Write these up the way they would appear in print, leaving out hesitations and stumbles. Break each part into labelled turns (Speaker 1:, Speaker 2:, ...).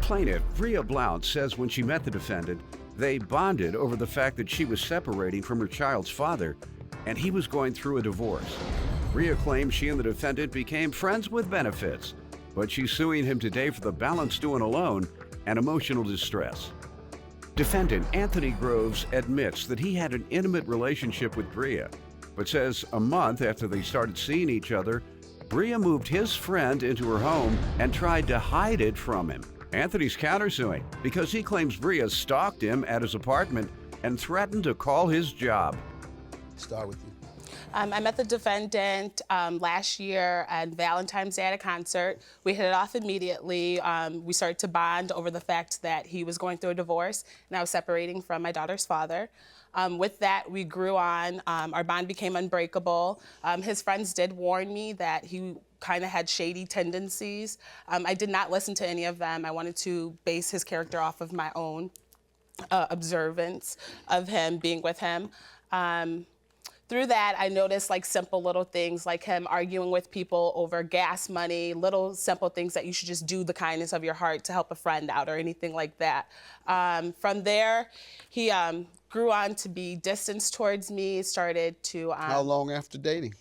Speaker 1: Plaintiff Bria Blount says when she met the defendant, they bonded over the fact that she was separating from her child's father and he was going through a divorce. Bria claims she and the defendant became friends with benefits, but she's suing him today for the balance due on a loan and emotional distress. Defendant Anthony Groves admits that he had an intimate relationship with Bria, but says a month after they started seeing each other, Bria moved his friend into her home and tried to hide it from him. Anthony's countersuing because he claims Bria stalked him at his apartment and threatened to call his job.
Speaker 2: Start with you.
Speaker 3: I met the defendant last year on Valentine's Day at a concert. We hit it off immediately. We started to bond over the fact that he was going through a divorce and I was separating from my daughter's father. With that, we grew on. Our bond became unbreakable. His friends did warn me that he kind of had shady tendencies. I did not listen to any of them. I wanted to base his character off of my own observance of him being with him. Through that, I noticed like simple little things like him arguing with people over gas money, little simple things that you should just do the kindness of your heart to help a friend out or anything like that. From there, he grew on to be distanced towards me, started to...
Speaker 2: How long after dating?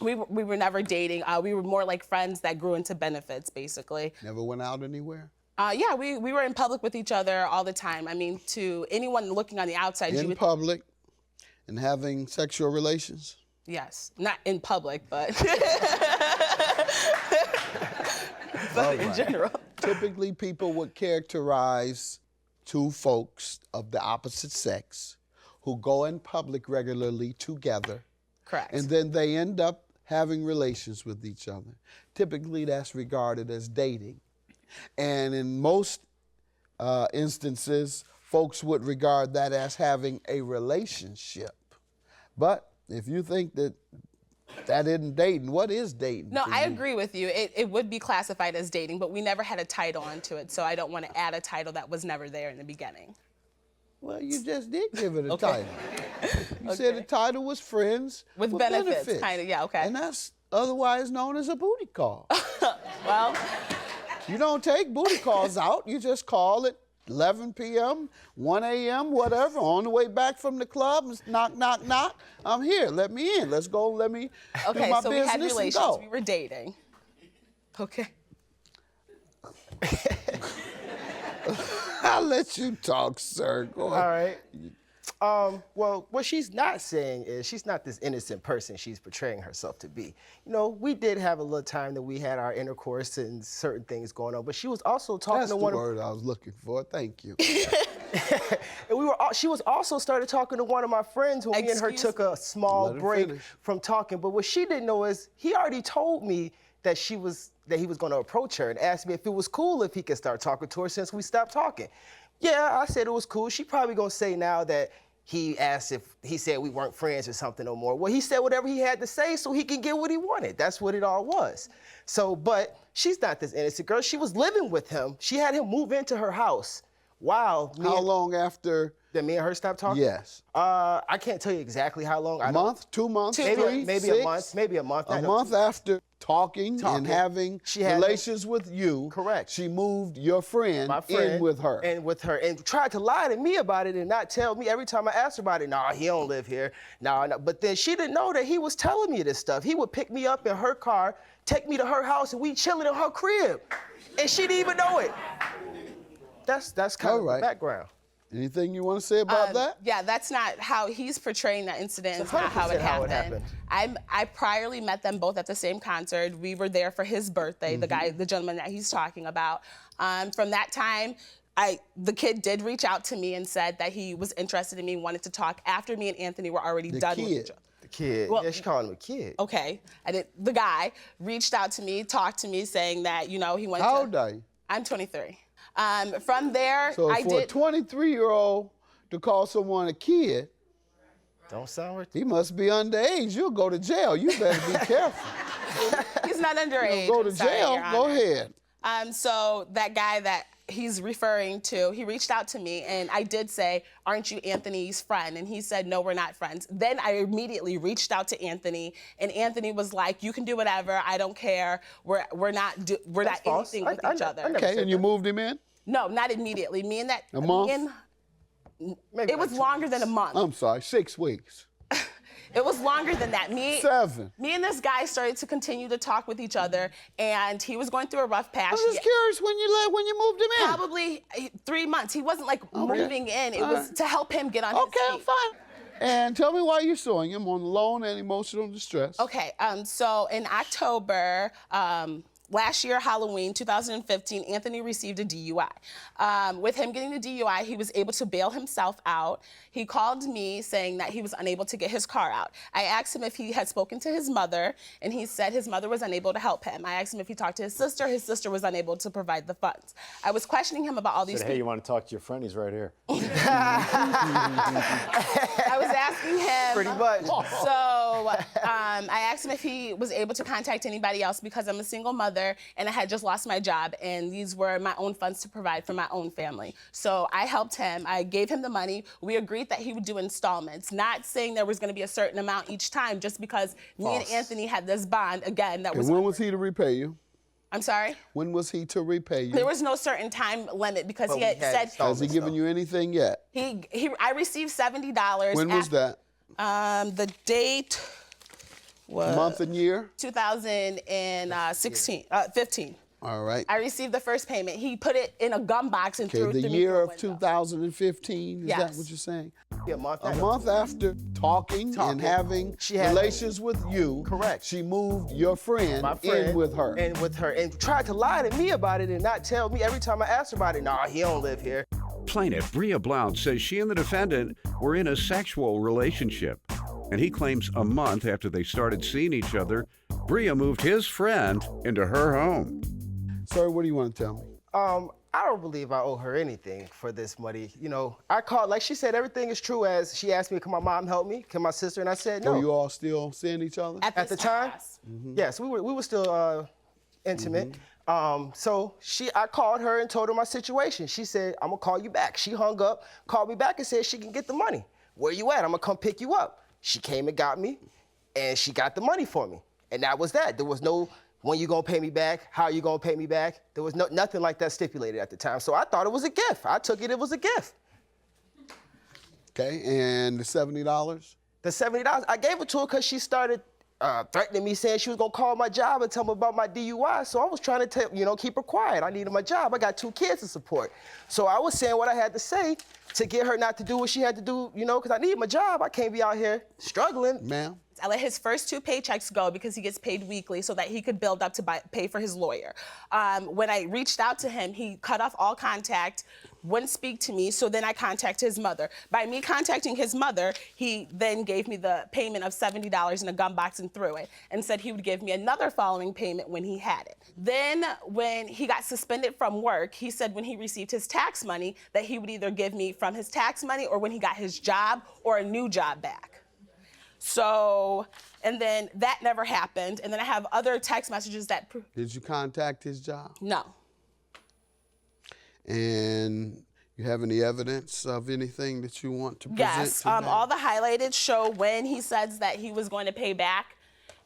Speaker 3: We were never dating. We were more like friends that grew into benefits, basically.
Speaker 2: Never went out anywhere?
Speaker 3: Yeah, we were in public with each other all the time. I mean, to anyone looking on the outside...
Speaker 2: In public and having sexual relations?
Speaker 3: Yes, not in public, but, in general.
Speaker 2: Typically, people would characterize two folks of the opposite sex who go in public regularly together.
Speaker 3: Correct.
Speaker 2: And then they end up having relations with each other. Typically, that's regarded as dating. And in most instances, folks would regard that as having a relationship. But if you think that that isn't dating, what is dating?
Speaker 3: No, I agree with you. It would be classified as dating, but we never had a title onto it, so I don't want to add a title that was never there in the beginning.
Speaker 2: Well, you just did give it a title. You said the title was Friends
Speaker 3: with benefits. Kind of, yeah, okay.
Speaker 2: And that's otherwise known as a booty call.
Speaker 3: Well,
Speaker 2: you don't take booty calls out. You just call it 11 p.m., 1 a.m., whatever, on the way back from the club, knock, knock, knock. I'm here. Let me in. Let's go. Let me do my
Speaker 3: so
Speaker 2: business
Speaker 3: we had relations.
Speaker 2: And go.
Speaker 3: We were dating. Okay.
Speaker 2: I'll let you talk, sir. Go ahead.
Speaker 4: All right. Well, what she's not saying is she's not this innocent person she's portraying herself to be. You know, we did have a little time that we had our intercourse and certain things going on, but she was also talking
Speaker 2: That's
Speaker 4: to
Speaker 2: the
Speaker 4: one
Speaker 2: word I was looking for. Thank you.
Speaker 4: And she was also started talking to one of my friends when me and her took a small break from talking. But what she didn't know is he already told me that he was going to approach her and ask me if it was cool if he could start talking to her since we stopped talking. Yeah, I said it was cool. She probably gonna say now that he asked if he said we weren't friends or something no more. Well, he said whatever he had to say so he could get what he wanted. That's what it all was. So, but she's not this innocent girl. She was living with him. She had him move into her house. Wow.
Speaker 2: How long after?
Speaker 4: That me and her stopped talking?
Speaker 2: Yes.
Speaker 4: I can't tell you exactly how long.
Speaker 2: A month, 2 months,
Speaker 4: maybe
Speaker 2: 6?
Speaker 4: a month, maybe a month.
Speaker 2: A month after talking and having relations with you.
Speaker 4: Correct.
Speaker 2: She moved your friend, in with her.
Speaker 4: And tried to lie to me about it and not tell me every time I asked her about it. Nah, he don't live here. Nah. But then she didn't know that he was telling me this stuff. He would pick me up in her car, take me to her house, and we chilling in her crib. And she didn't even know it. That's kind of the background.
Speaker 2: Anything you want to say about that?
Speaker 3: Yeah, that's not how he's portraying that incident. It's not how it happened. I priorly met them both at the same concert. We were there for his birthday, the gentleman that he's talking about. From that time, the kid did reach out to me and said that he was interested in me, wanted to talk after me and Anthony were already done with each other.
Speaker 4: The kid. Well, yeah, she called him a kid.
Speaker 3: Okay. The guy reached out to me, talked to me, saying that, you know, he went
Speaker 2: How old are you?
Speaker 3: I'm 23. From there,
Speaker 2: so for a 23-year-old to call someone a kid,
Speaker 4: don't sound right.
Speaker 2: He must be underage. You'll go to jail. You better be careful.
Speaker 3: He's not underage.
Speaker 2: You'll go to jail. Go ahead.
Speaker 3: So that guy that he's referring to, he reached out to me, and I did say, "Aren't you Anthony's friend?" And he said, "No, we're not friends." Then I immediately reached out to Anthony, and Anthony was like, "You can do whatever. I don't care. We're not anything with each other."
Speaker 2: Okay, and you moved him in?
Speaker 3: No, not immediately.
Speaker 2: A month?
Speaker 4: Maybe
Speaker 3: It was
Speaker 4: like 2
Speaker 3: longer
Speaker 4: weeks.
Speaker 3: than a month.
Speaker 2: I'm sorry, 6 weeks.
Speaker 3: It was longer than that.
Speaker 2: 7.
Speaker 3: Me and this guy started to continue to talk with each other, and he was going through a rough patch.
Speaker 2: I'm just curious when you moved him in.
Speaker 3: Probably 3 months. He wasn't like moving in. It was to help him get on his
Speaker 2: Okay,
Speaker 3: feet.
Speaker 2: fine. And tell me why you're suing him on loan and emotional distress.
Speaker 3: Okay, so in October, last year, Halloween, 2015, Anthony received a DUI. With him getting the DUI, he was able to bail himself out. He called me saying that he was unable to get his car out. I asked him if he had spoken to his mother, and he said his mother was unable to help him. I asked him if he talked to his sister was unable to provide the funds. I was questioning him about all these
Speaker 5: Hey, you want to talk to your friend? He's right here.
Speaker 3: I was asking him.
Speaker 4: Pretty much.
Speaker 3: So I asked him if he was able to contact anybody else because I'm a single mother and I had just lost my job, and these were my own funds to provide for my own family. So I helped him. I gave him the money. We agreed that he would do installments, not saying there was going to be a certain amount each time, just because me and Anthony had this bond again that was.
Speaker 2: And when was he to repay you?
Speaker 3: I'm sorry?
Speaker 2: When was he to repay you?
Speaker 3: There was no certain time limit because
Speaker 4: But
Speaker 3: he
Speaker 4: we
Speaker 3: had
Speaker 4: had
Speaker 3: said
Speaker 4: installments.
Speaker 2: Has he given you anything yet?
Speaker 3: I received $70.
Speaker 2: When was that?
Speaker 3: The date was
Speaker 2: Month and year?
Speaker 3: 15.
Speaker 2: All right.
Speaker 3: I received the first payment. He put it in a gum box and threw it
Speaker 2: The
Speaker 3: through
Speaker 2: year
Speaker 3: the
Speaker 2: of
Speaker 3: window.
Speaker 2: 2015, is that
Speaker 3: Yes.
Speaker 2: what you're saying?
Speaker 4: Yeah, a month
Speaker 2: A
Speaker 4: after.
Speaker 2: month after talking and having
Speaker 4: She had-
Speaker 2: relations with you,
Speaker 4: Correct.
Speaker 2: she moved your friend,
Speaker 4: My friend
Speaker 2: in with her.
Speaker 4: and tried to lie to me about it and not tell me every time I asked her about it. Nah, he don't live here.
Speaker 1: Plaintiff Bria Blount says she and the defendant were in a sexual relationship, and he claims a month after they started seeing each other, Bria moved his friend into her home.
Speaker 2: Sir, what do you want to tell me?
Speaker 4: I don't believe I owe her anything for this money. You know, I called, like she said, everything is true as she asked me, can my mom help me? Can my sister? And I said no.
Speaker 2: Were you all still seeing each other?
Speaker 4: At the time?
Speaker 3: yes.
Speaker 4: Yes, we were still intimate. So I called her and told her my situation. She said, I'm gonna call you back. She hung up, called me back and said she can get the money. Where you at? I'm gonna come pick you up. She came and got me, and she got the money for me. And that was that. There was no, when you gonna pay me back? How you gonna pay me back? There was nothing like that stipulated at the time. So I thought it was a gift. I took it was a gift.
Speaker 2: Okay, and the $70?
Speaker 4: The $70, I gave it to her because she started threatening me, saying she was gonna call my job and tell me about my DUI. So I was trying to keep her quiet. I needed my job. I got 2 kids to support. So I was saying what I had to say to get her not to do what she had to do, because I need my job. I can't be out here struggling.
Speaker 2: Ma'am?
Speaker 3: I let his first 2 paychecks go because he gets paid weekly so that he could build up to pay for his lawyer. When I reached out to him, he cut off all contact, wouldn't speak to me, so then I contacted his mother. By me contacting his mother, he then gave me the payment of $70 in a gum box and threw it, and said he would give me another following payment when he had it. Then when he got suspended from work, he said when he received his tax money that he would either give me from his tax money or when he got his job or a new job back. So, and then that never happened. And then I have other text messages that...
Speaker 2: Did you contact his job?
Speaker 3: No.
Speaker 2: And you have any evidence of anything that you want to present
Speaker 3: Yes,
Speaker 2: today?
Speaker 3: all the highlighted show when he says that he was going to pay back,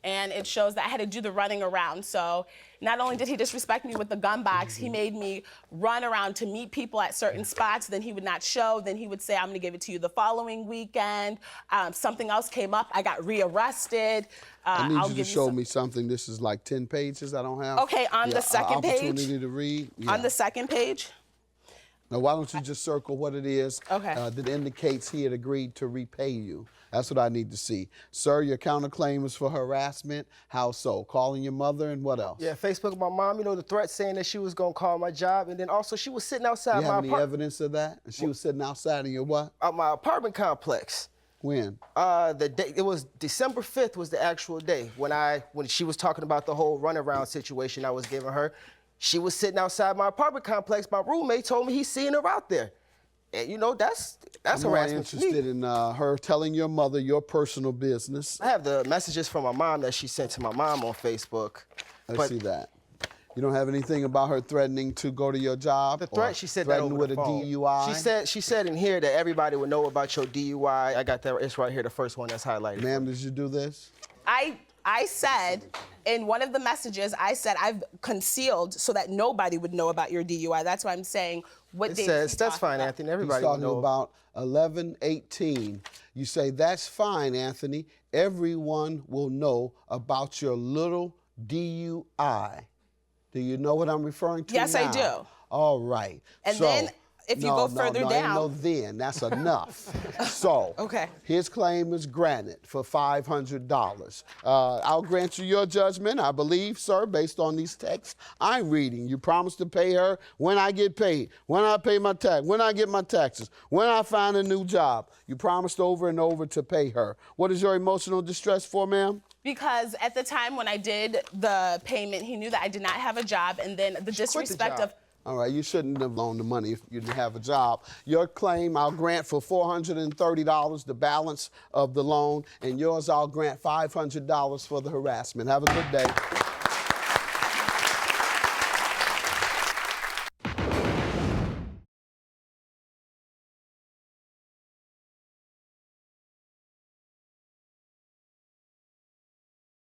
Speaker 3: and it shows that I had to do the running around. So not only did he disrespect me with the gun box, he made me run around to meet people at certain spots. Then he would not show. Then he would say, I'm going to give it to you the following weekend. Something else came up. I got rearrested.
Speaker 2: I need
Speaker 3: I'll
Speaker 2: you to
Speaker 3: give
Speaker 2: show me something. This is like 10 pages I don't have.
Speaker 3: Okay, on the second page.
Speaker 2: Opportunity to read. Yeah.
Speaker 3: On the second page.
Speaker 2: Now, why don't you just circle what it is
Speaker 3: Okay.
Speaker 2: that indicates he had agreed to repay you? That's what I need to see. Sir, your counterclaim is for harassment. How so? Calling your mother and what else?
Speaker 4: Yeah, Facebook my mom, the threat saying that she was gonna call my job, and then also she was sitting outside
Speaker 2: You
Speaker 4: my
Speaker 2: have any evidence of that? And she was sitting outside of your what?
Speaker 4: my apartment complex.
Speaker 2: When?
Speaker 4: The day it was December 5th was the actual day when she was talking about the whole runaround situation I was giving her. She was sitting outside my apartment complex. My roommate told me he's seeing her out there. And that's
Speaker 2: I'm more
Speaker 4: harassment for me.
Speaker 2: interested in her telling your mother your personal business.
Speaker 4: I have the messages from my mom that she sent to my mom on Facebook.
Speaker 2: Let's see that. You don't have anything about her threatening to go to your job?
Speaker 4: The threat,
Speaker 2: or
Speaker 4: she said that
Speaker 2: threatening
Speaker 4: over
Speaker 2: with
Speaker 4: the phone.
Speaker 2: a DUI?
Speaker 4: She said in here that everybody would know about your DUI. I got that. It's right here, the first one that's highlighted.
Speaker 2: Ma'am, did you do this?
Speaker 3: I I said in one of the messages, I said I've concealed so that nobody would know about your DUI. That's why I'm saying what date is he
Speaker 4: That's
Speaker 3: talking
Speaker 4: fine,
Speaker 3: about?
Speaker 4: Anthony.
Speaker 2: He's
Speaker 4: Everybody will
Speaker 2: talking
Speaker 4: know.
Speaker 2: about 11:18. You say, that's fine, Anthony. Everyone will know about your little DUI. Do you know what I'm referring to
Speaker 3: Yes,
Speaker 2: now?
Speaker 3: I do.
Speaker 2: All right.
Speaker 3: And
Speaker 2: So,
Speaker 3: then if you go further
Speaker 2: ain't
Speaker 3: down-
Speaker 2: no then. That's enough. So,
Speaker 3: Okay.
Speaker 2: his claim is granted for $500. I'll grant you your judgment, I believe, sir, based on these texts I'm reading. You promised to pay her when I get paid, when I pay my tax, when I get my taxes, when I find a new job. You promised over and over to pay her. What is your emotional distress for, ma'am?
Speaker 3: Because at the time when I did the payment, he knew that I did not have a job, and then the disrespect
Speaker 4: job.
Speaker 3: of
Speaker 2: All right, you shouldn't have loaned the money if you didn't have a job. Your claim I'll grant for $430, the balance of the loan, and yours I'll grant $500 for the harassment. Have a good day.